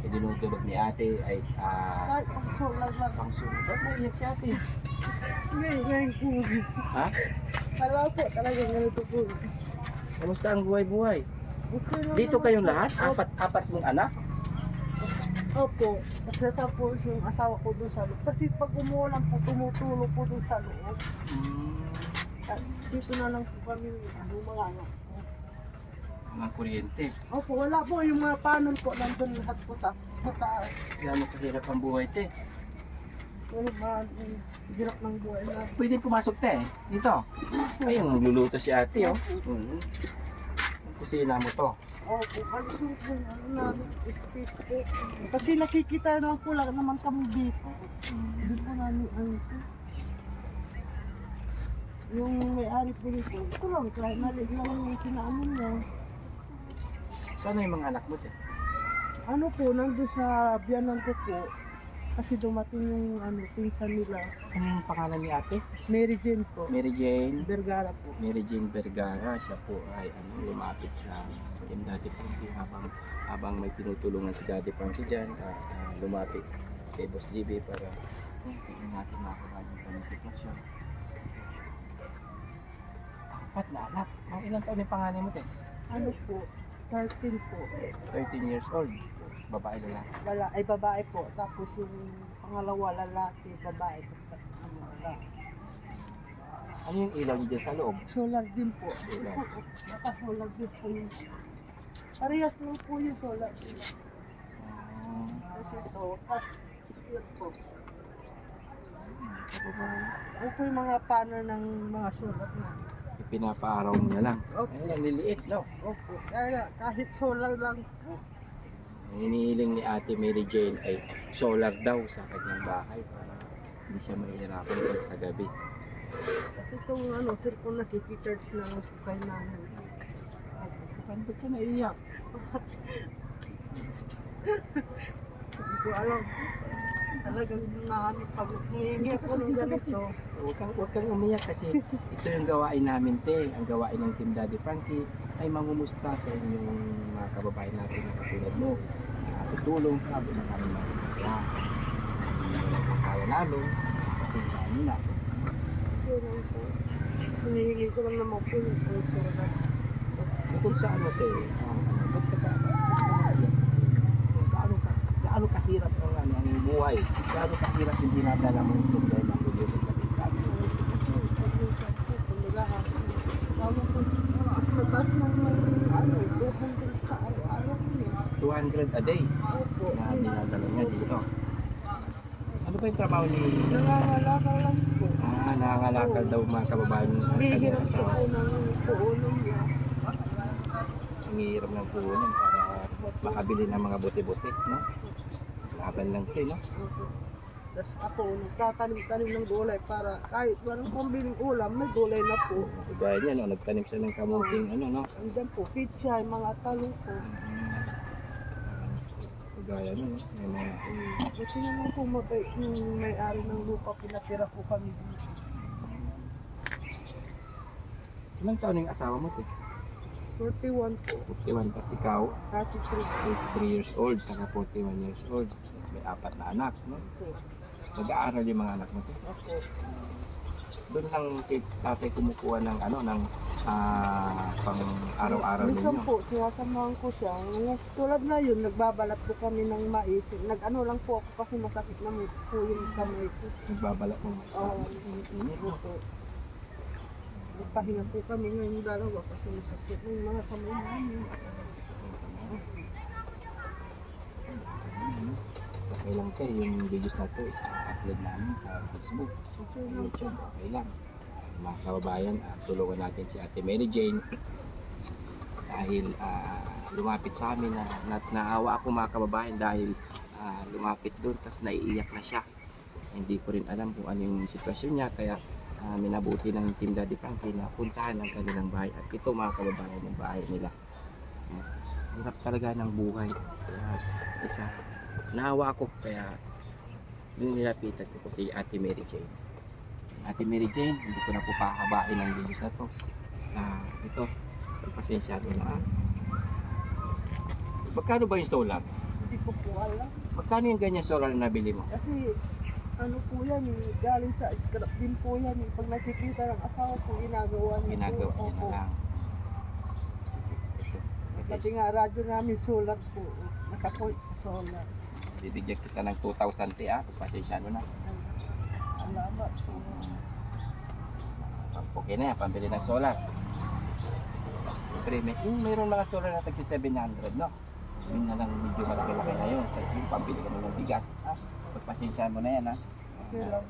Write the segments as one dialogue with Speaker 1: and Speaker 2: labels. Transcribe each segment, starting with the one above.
Speaker 1: dinudulog ni ate ay sa
Speaker 2: Kahit pag solar lang.
Speaker 1: pangsunod. Ba't naiyak si ate?
Speaker 2: Ngayon po.
Speaker 1: Ha?
Speaker 2: Wala po talaga ganito po.
Speaker 1: Kamusta ang buhay-buhay?
Speaker 2: Okay lang
Speaker 1: Dito
Speaker 2: naman
Speaker 1: kayong
Speaker 2: po.
Speaker 1: lahat? Apat mong anak?
Speaker 2: Opo. Kasi tapos yung asawa ko doon sa loob. Kasi pag umulan po, tumutulog po doon sa loob. At dito na lang po kami mga anak ko.
Speaker 1: Mga kuryente.
Speaker 2: Opo, wala po yung mga panel po nandun lahat po sa taas.
Speaker 1: Kaya kahirap ang buhay, te.
Speaker 2: Pero ba, hirap ng buhay na.
Speaker 1: Pwede pumasok, te. Dito. Ayun, nagluluto si ate, oh. Ang kusina mo to.
Speaker 2: Opo, alis yung po yung ano namin, space po. Kasi nakikita naman po lang naman kami dito. Hindi po namin ano po. Yung may-ari po nito, ito lang, kahit maliit na lang yung kinaano niya.
Speaker 1: Saan yung mga anak mo, te?
Speaker 2: Ano po, nandun sa biyanan ko po, kasi dumating yung ano, pinsan nila,
Speaker 1: Anong pangalan ni ate?
Speaker 2: Mary Jane po,
Speaker 1: Mary Jane.
Speaker 2: Vergara po.
Speaker 1: Mary Jane Vergara. Siya po ay lumapit sa Team Daddy Frankie habang may tinutulungan si Daddy Frankie dyan. Lumapit kay Boss GB para tingnan natin makakuha yung kanyang sitwasyon. Apat na anak. Ang ilang taon yung panganay mo, te?
Speaker 2: Ano po, 13 po.
Speaker 1: 13 years old. Babae lalaki.
Speaker 2: Wala, ay babae po. Tapos yung pangalawa lalaki, babae. Tapos ano, lalaki.
Speaker 1: Ano yung ilaw niyo dyan sa loob?
Speaker 2: Solar din po.
Speaker 1: Solar.
Speaker 2: Naka-solar din po yung... Parehas lang po yung solar din. Kasi ito, tapos yun po. Ito yung mga panel ng mga solar na.
Speaker 1: Pinapaaraw mo na lang.
Speaker 2: Opo.
Speaker 1: Ayun, ang liliit, no?
Speaker 2: Opo. Kaya kahit solar lang po.
Speaker 1: Ang hinihiling ni Ate Mary Jane ay solar daw sa kanyang bahay para hindi siya mahihirapan pag sa gabi.
Speaker 2: Kasi itong ano, cellphone nakikicharge na lang po kay nanay.
Speaker 1: Paano ka naiyak?
Speaker 2: Hindi ko alam. Talagang naano pag hihingi ako ng ganito.
Speaker 1: Huwag kang umiyak kasi ito yung gawain namin, te. Ang gawain ng Team Daddy Frankie ay mangumusta sa inyong mga kababayan natin na katulad mo. Tutulong sa amin ng aming mga kaya. Kaya namin kasi sa amin na.
Speaker 2: Yun lang po. Hinihingi ko lang naman po yung solar.
Speaker 1: Bukod sa ano, te, ba't ka naiyak? Gaano kahirap ang buhay? Gaano kahirap yung dinadala mo yung problema mo yun sa pinsabi?
Speaker 2: Mas mabas ng may ano, 200 sa araw-araw niya.
Speaker 1: 200 a day
Speaker 2: Opo.
Speaker 1: na dinadala niya dito. Ano ba yung trabaho ni...
Speaker 2: Nangangalakal lang po.
Speaker 1: Nangangalakal daw mga kababayan ng kanyang
Speaker 2: Bihirap po
Speaker 1: asawa.
Speaker 2: po ng puunan niya.
Speaker 1: Nangihiram ng puhunan para makabili ng mga buti-buti, no? Laban lang ito, no?
Speaker 2: Opo. Tapos ako, nagtatanim-tanim ng gulay para kahit walang pambiling ulam, may gulay na po.
Speaker 1: Gaya niya, no? Nagtanim siya ng kamuting, ano, no?
Speaker 2: Andyan po, pizza, mga talong po.
Speaker 1: Gaya niya, no? May mga...
Speaker 2: Kasi naman po mabait yung may-ari ng lupa, pinatira po kami dito.
Speaker 1: Ilang taon na yung asawa mo, te?
Speaker 2: 41 po.
Speaker 1: 41 pa ikaw,
Speaker 2: 33
Speaker 1: 3 years old, saka 41 years old. Tapos may 4 na anak, no?
Speaker 2: po.
Speaker 1: Nag-aaral yung mga anak mo, te?
Speaker 2: Ako.
Speaker 1: Doon lang si tatay kumukuha ng ano, ng pang araw-araw
Speaker 2: Minsan
Speaker 1: ninyo.
Speaker 2: po, sinasamahan ko siya. Tulad na yun, nagbabalat po kami ng mais. Nag-ano lang po ako kasi masakit na po yung kamay ko.
Speaker 1: Nagbabalak mo sa
Speaker 2: Oo,
Speaker 1: init, no?
Speaker 2: po. Nagpahinga po kami ngayong dalawa kasi masakit ng mga kamay namin.
Speaker 1: Okay lang kayo, yung videos na to is upload namin sa Facebook,
Speaker 2: Okay lang po.
Speaker 1: YouTube, okay lang. Mga kababayan, tulungan natin si Ate Mary Jane dahil lumapit sa amin na naawa ako mga kababayan dahil lumapit doon tapos naiiyak na siya. Hindi ko rin alam kung ano yung sitwasyon niya kaya minabuti ng Team Daddy Frankie na puntahan ang kanilang bahay at ito mga kababayan ng bahay nila. Hirap talaga ng buhay kaya naawa ako kaya nilapitan ko si Ate Mary Jane. Ate Mary Jane, hindi ko na po pahabain ang videos na to. Basta ito, pagpasensya ko na. Magkano ba yung solar?
Speaker 2: Hindi ko po alam.
Speaker 1: Magkano yung ganyan solar na nabili mo?
Speaker 2: Kasi ano po yan eh, galing sa scrap din po yan eh. Pag nakikita ng asawa ko, ginagawa niya
Speaker 1: Ginagawa
Speaker 2: po.
Speaker 1: niya na
Speaker 2: Opo.
Speaker 1: lang. Sige, ito.
Speaker 2: Pati
Speaker 1: Kasi
Speaker 2: nga radyo namin solar po. Nakapoint sa solar.
Speaker 1: bibigyan kita ng 2,000 ti pasensya mo na.
Speaker 2: Salamat po.
Speaker 1: Okay na yan, pambili ng solar. Siyempre, mayroon mga solar na tagsi 700, no? Yun na lang, medyo malaki-laki na yun. Kasi yung pambili ka ng bigas, ha? Pagpasensya mo na yan, ha?
Speaker 2: Okay lang.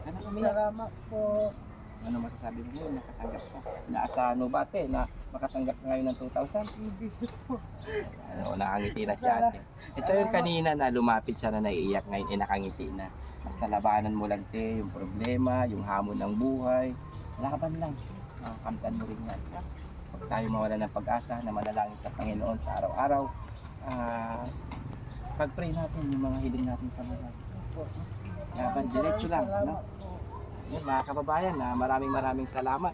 Speaker 1: Ano umiyak?
Speaker 2: Salamat po.
Speaker 1: Ano masasabi mo ngayon, nakatanggap ka? Naasahan mo ba, ate, na makatanggap ka ngayon ng 2,000?
Speaker 2: Hindi po.
Speaker 1: Ano, nakangiti na si ate. Ito yung kanina na lumapit siya na naiiyak, ngayon nakangiti na. Basta labanan mo lang, te, yung problema, yung hamon ng buhay. Laban lang. Kamtan mo rin yan. Ha? Huwag tayo mawala ng pag-asa na manalangin sa Panginoon sa araw-araw. Pag-pray natin yung mga hiling natin sa buhay. Laban, diretso lang. No?
Speaker 2: Salamat po.
Speaker 1: Yan, mga kababayan, maraming salamat.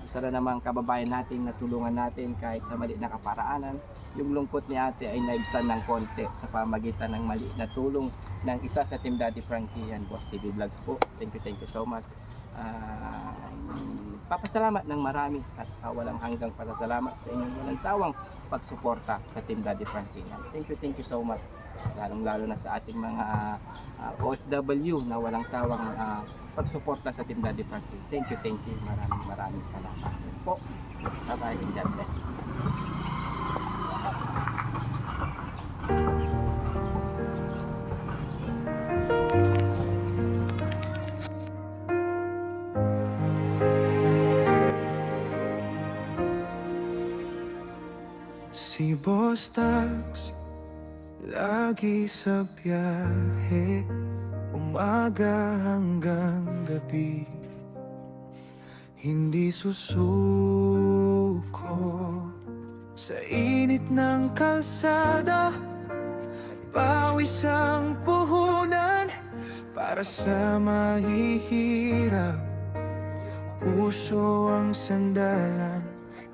Speaker 1: Isa na namang kababayan natin natulungan natin kahit sa maliit na kaparaanan. Yung lungkot ni ate ay naibsan ng konti sa pamagitan ng maliit na tulong ng isa sa Team Daddy Frankie and Boss TV Vlogs po. Thank you so much. Papasalamat ng marami at walang hanggang pasasalamat sa inyong walang sawang pagsuporta sa Team Daddy Frankie. Thank you so much. Lalong-lalo na sa ating mga OFW na walang sawang pagsuporta sa Team Daddy Frankie. Thank you. Maraming salamat po. Bye-bye and God bless.
Speaker 3: Si Boss Tags, lagi sa biyahe, umaga hanggang gabi. Hindi susuko sa init ng kalsada, pawis ang puhunan para sa mahihirap. Puso ang sandalan,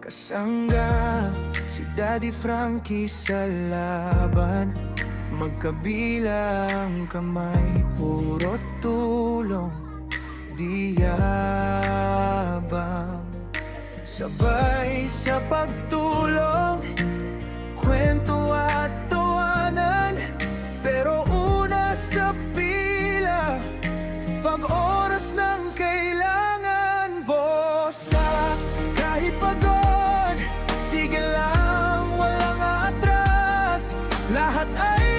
Speaker 3: kasangga si Daddy Frankie sa laban. Magkabilang kamay, puro tulong, di yabang. Sabay sa pagtulong, kwento at tawanan. Pero una sa pila, pag oras ng kailangan. Boss Tags, kahit pagod, sige lang, walang atras. Lahat ay